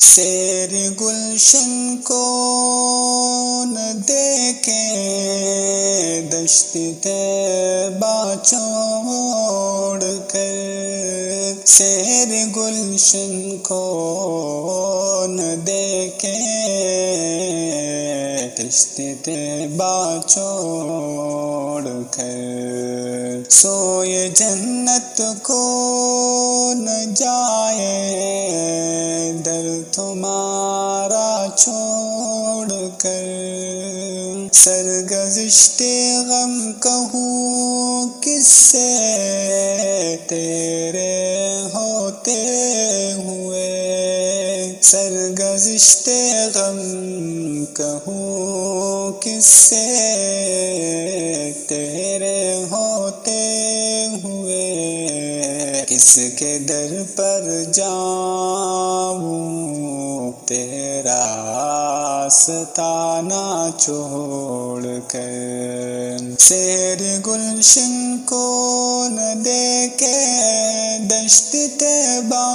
سیر گلشن کو نہ دیکھے دشت طیبہ چھوڑ کر، سیر گلشن کو نہ دیکھے دشت طیبہ چھوڑ کر، سوئے جنت کو نہ جائے در تمہارا چھوڑ کر، سرگزشت غم کہوں کس سے تیرے ہوتے ہوئے، سرگزشت غم کہوں کس سے تیرے ہوتے ہوئے، کس کے در پر جاؤں تیرا آستانہ چھوڑ کر، سیر گلشن کو نہ دیکھے دشت طیبہ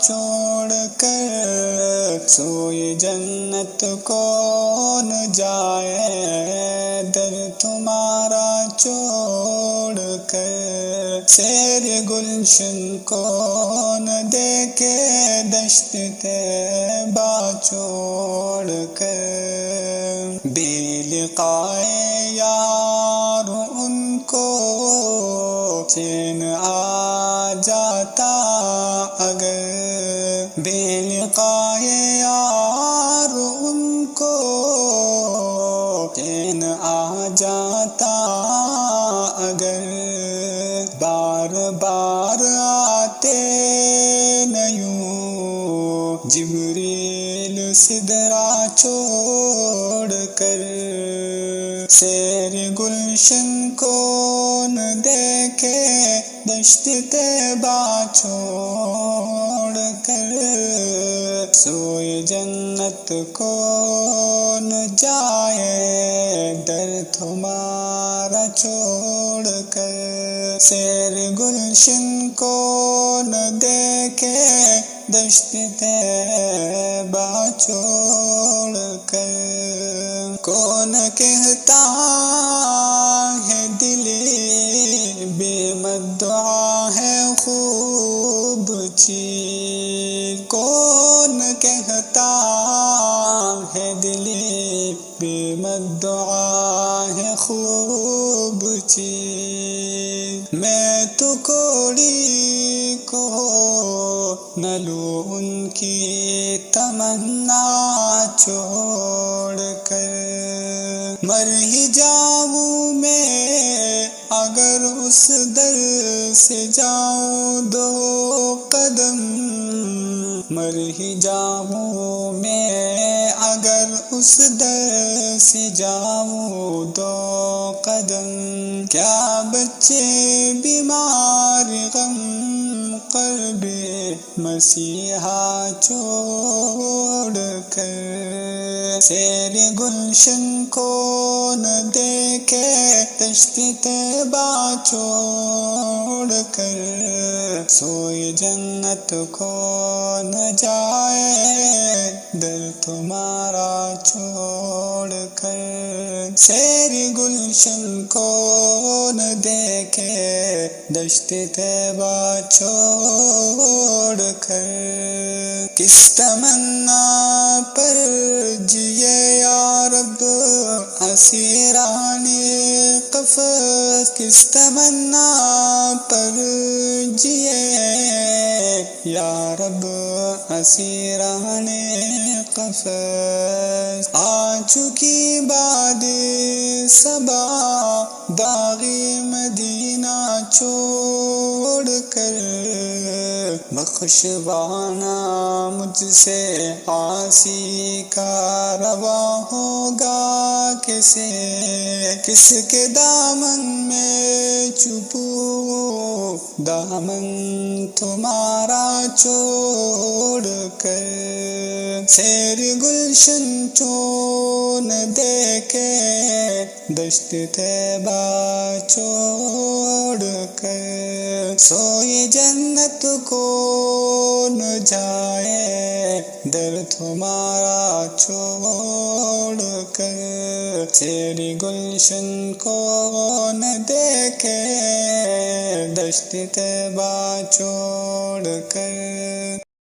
چھوڑ کر، سوئے جنت کو نہ جائے در تمہارا چھوڑ کر، سیر گلشن کو نہ دیکھے دشت طیبہ چھوڑ کر، بے لقائے یار ان کو چین آ جاتا اگر، بے لقائے یار ان کو چین آ جاتا اگر، بار بار آتے نہ یوں جبریل سدرا چھوڑ کر، سیر گلشن کو نہ دیکھے دشت طیبہ چھوڑ کر، سوئے جنت کو نہ جائے در تمہارا چھوڑ کر، سیر گلشن کو نہ دیکھے دشت طیبہ چھوڑ کر، کون کہتا ہے دلی بے مدعا ہے خوب چیز، کون کہتا ہے دلی بے مدعا ہے خوب چیز، میں تو کوڑی کو نہ لوں ان کی تمنا چھوڑ کر، مر ہی جاؤں میں اگر اس در سے جاؤں دو قدم، مر ہی جاؤں میں اگر اس در سے جاؤں دو قدم، کیا بچے بیمار غم قرب مسیحا چھوڑ کر، سیر گلشن کو نہ دیکھے دشت طیبہ چھوڑ کر، سوئے جنت کو نہ جائے در تمہارا چھوڑ کر، سیر گلشن کو نہ دیکھے دشت طیبہ چھوڑ کر، کس تمنا پر جیے یا رب اسیران قفس، کس تمنا پر جیے یا رب اسیران قفس، آ چکی باد صبا داغی مدینہ چھوڑ کر، بخشوانا مجھ سے عاصی کا روا ہوگا کسے، کس کے دامن میں چھپوں دامن تمہارا چھوڑ کر، سیر گلشن چون دیکھے دشت طیبہ چھوڑ کر، سوئی جنت کو نہ جائے در تمہارا چھوڑ کر، تیری گلشن کو نہ دیکھے دشت طیبہ چھوڑ کر۔